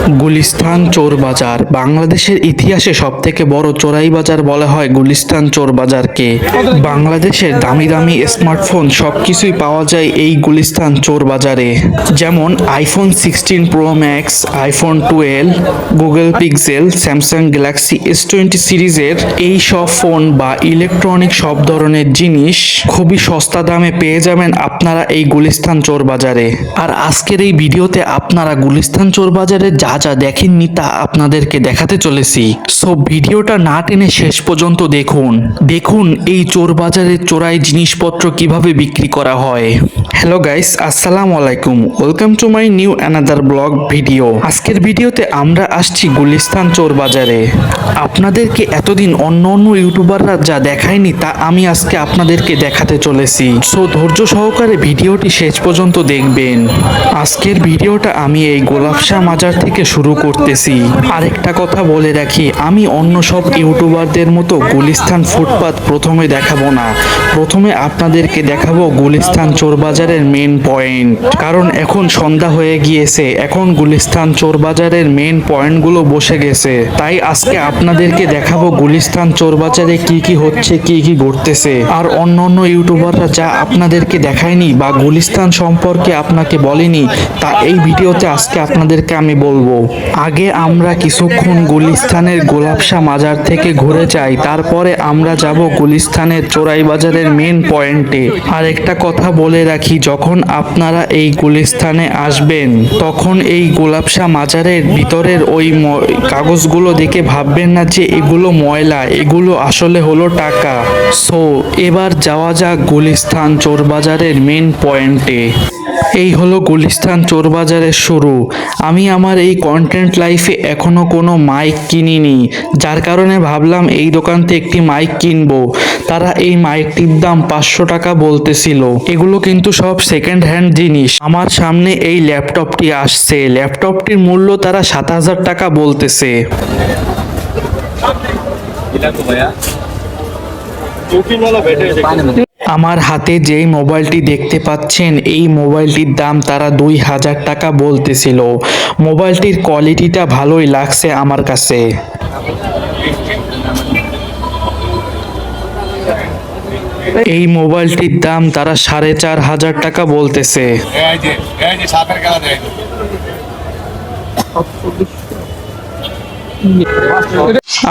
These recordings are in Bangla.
গুলিস্তান চোর বাজার বাংলাদেশের ইতিহাসে সবথেকে বড় চোরাই বাজার বলা হয় গুলিস্তান চোর বাজারকে। বাংলাদেশের দামি দামি স্মার্টফোন সবকিছুই পাওয়া যায় এই গুলিস্তান চোর বাজারে, যেমন iPhone 16 pro max, iPhone 12, Google pixel, Samsung Galaxy S20 সিরিজের এই সব ফোন বা ইলেকট্রনিক সব ধরনের জিনিস খুবই সস্তা দামে পেয়ে যাবেন আপনারা এই গুলিস্তান চোর বাজারে। আর আজকের এই ভিডিওতে আপনারা গুলিস্তান চোর বাজারে যা যা দেখেননি তা আপনাদেরকে দেখাতে চলেছি। সো ভিডিওটা না টেনে শেষ পর্যন্ত দেখুন এই চোর বাজারে চোরাই জিনিসপত্র কিভাবে বিক্রি করা হয়। হ্যালো গাইস, আসসালামু আলাইকুম, welcome to my new another blog video. আজকের ভিডিওতে আমরা আসছি গুলিস্তান চোর বাজারে। আপনাদেরকে এতদিন অন্য ইউটিউবাররা যা দেখায়নি তা আমি আজকে আপনাদেরকে দেখাতে চলেছি। সো ধৈর্য সহকারে ভিডিওটি শেষ পর্যন্ত দেখবেন। আজকের ভিডিওটা আমি এই গোলাপশাহ মাজার থেকে শুরু করতেছি। আরেকটা কথা বলে রাখি, আমি অন্য সব ইউটিউবারদের মতো গুলিস্তান ফুটপাত প্রথমে দেখাবো না। প্রথমে আপনাদেরকে দেখাবো গুলিস্তান চোর বাজারের মেন পয়েন্ট, কারণ এখন সন্ধ্যা হয়ে গিয়েছে, এখন গুলিস্তান চোর বাজারের মেন পয়েন্টগুলো বসে গেছে। তাই আজকে আপনাদেরকে দেখাবো গুলিস্তান চোর বাজারে কি কি হচ্ছে, কি কি ঘটতেছে। আর অন্য ইউটিউবাররা যা আপনাদেরকে দেখায়নি বা গুলিস্তান সম্পর্কে আপনাকে বলেনি তা এই ভিডিওতে আজকে আপনাদেরকে আমি বলবো। আগে আমরা কিছুক্ষণ গুলিস্তানের গোলাপশাহ মাজার থেকে ঘুরে যাই, তারপরে আমরা যাব গুলিস্তানের চোরাই বাজারের মেন পয়েন্টে। আর একটা কথা বলে রাখি, যখন আপনারা এই গুলিস্তানে আসবেন তখন এই গোলাপশাহ মাজারের ভিতরের ওই কাগজগুলো দেখে ভাববেন না যে এগুলো ময়লা, এগুলো আসলে হলো টাকা। সো এবার যাওয়া যাক গুলিস্তান চোর বাজারের মেন পয়েন্টে। এই হলো গুলিস্তান চোর বাজারের শুরু। আমি আমার এই কন্টেন্ট লাইফে এখনো কোনো মাইক কিনিনি, যার কারণে ভাবলাম এই দোকান থেকে একটি মাইক কিনবো। তারা এই মাইকটির দাম 500 টাকা বলতেছিল। এগুলো কিন্তু সব সেকেন্ড হ্যান্ড জিনিস। আমার সামনে এই ল্যাপটপটি আসছে, ল্যাপটপটির মূল্য তারা 7000 টাকা বলতেছে। আমার হাতে যেই মোবাইলটি দেখতে পাচ্ছেন এই মোবাইলটির দাম তারা 2000 টাকা বলতেছিল। মোবাইলটির কোয়ালিটিটা ভালোই লাগছে আমার কাছে। এই মোবাইলটির দাম তারা 4500 টাকা বলতেছে।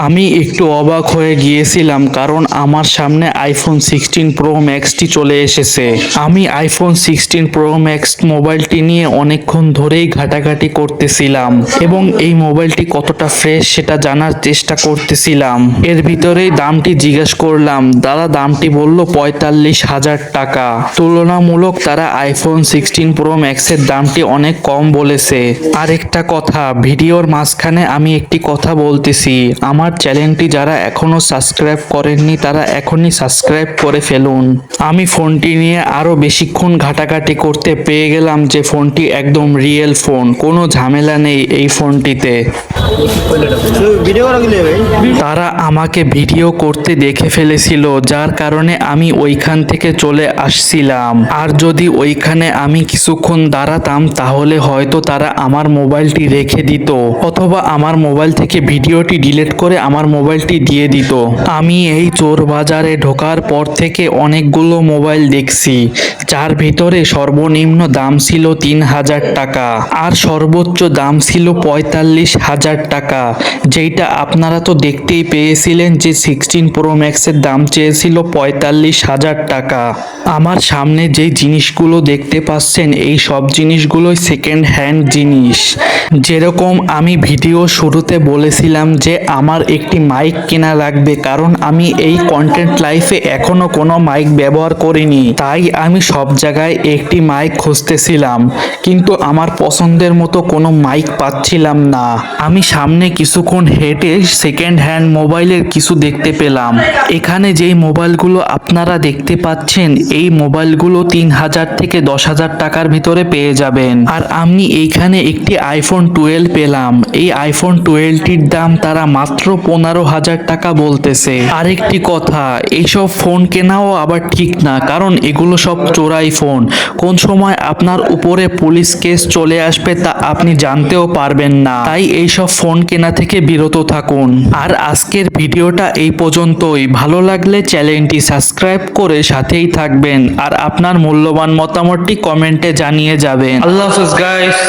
আমি একটু অবাক হয়ে গিয়েছিলাম, কারণ আমার সামনে আইফোন 16 প্রো ম্যাক্সটি চলে এসেছে। আমি আইফোন 16 প্রো ম্যাক্স মোবাইলটি নিয়ে অনেকক্ষণ ধরেই ঘাটাঘাটি করতেছিলাম এবং এই মোবাইলটি কতটা ফ্রেশ সেটা জানার চেষ্টা করতেছিলাম। এর ভিতরেই দামটি জিজ্ঞেস করলাম, তারা দামটি বলল 45,000 টাকা। তুলনামূলক তারা আইফোন 16 প্রো ম্যাক্সের দামটি অনেক কম বলেছে। আরেকটা কথা, ভিডিওর মাঝখানে আমি একটি কথা বলতেছি, আমার চ্যানেলটি যারা এখনো সাবস্ক্রাইব করেননি তারা এখনই সাবস্ক্রাইব করে ফেলুন। আমি ফোনটি নিয়ে আরো বেশিক্ষণ ঘাটাঘাটি করতে পেয়ে গেলাম যে ফোনটি একদম রিয়েল ফোন, কোনো ঝামেলা নেই এই ফোনটিতে। তারা আমাকে ভিডিও করতে দেখে ফেলেছিল, যার কারণে আমি ওইখান থেকে চলে আসছিলাম। আর যদি ওইখানে আমি কিছুক্ষণ দাঁড়াতাম তাহলে হয়তো তারা আমার মোবাইলটি রেখে দিত, অথবা আমার মোবাইল থেকে ভিডিওটি ডিলিট করে আমার মোবাইলটি দিয়ে দিত। আমি এই চোর বাজারে ঢোকার পর থেকে অনেকগুলো মোবাইল দেখছি, যার ভিতরে সর্বনিম্ন দাম ছিল 3000 টাকা আর সর্বোচ্চ দাম ছিল 45,000 টাকা। যেটা আপনারা তো দেখতেই পেয়েছিলেন যে 16 প্রো ম্যাক্সের দাম চেয়েছিল 45,000 টাকা। আমার সামনে যে জিনিসগুলো দেখতে পাচ্ছেন এই সব জিনিসগুলোই সেকেন্ড হ্যান্ড জিনিস। যেরকম আমি ভিডিও শুরুতে বলেছিলাম যে আমার একটি মাইক কেনা লাগবে, কারণ আমি এই কন্টেন্ট লাইফে এখনো কোনো মাইক ব্যবহার করিনি। তাই আমি সব জায়গায় একটি মাইক খুঁজতেছিলাম, কিন্তু আমার পছন্দের মতো কোনো মাইক পাচ্ছিলাম না। আমি সামনে কিছুক্ষণ হেঁটে সেকেন্ড হ্যান্ড মোবাইলের কিছু দেখতে পেলাম। এখানে যেই মোবাইলগুলো আপনারা দেখতে পাচ্ছেন এই মোবাইলগুলো 3,000 থেকে 10,000 টাকার ভিতরে পেয়ে যাবেন। আর আমি এইখানে একটি আইফোন 12 পেলাম। এই আইফোন 12টির দাম তারা মাত্র 15,000 টাকা বলতেছে। আরেকটি কথা, এইসব ফোন কেনাও আবার ঠিক না, কারণ এগুলো সব চোরাই ফোন। কোন সময় আপনার উপরে পুলিশ কেস চলে আসবে তা আপনি জানতেও পারবেন না। তাই এইসব ফোন কেনা থেকে বিরত থাকুন। আর আজকের ভিডিওটা এই পর্যন্তই। ভালো লাগলে চ্যানেলটি সাবস্ক্রাইব করে সাথেই থাকবেন আর আপনার মূল্যবান মতামতটি কমেন্টে জানিয়ে যাবেন। আল্লাহ হাফেজ গাইস।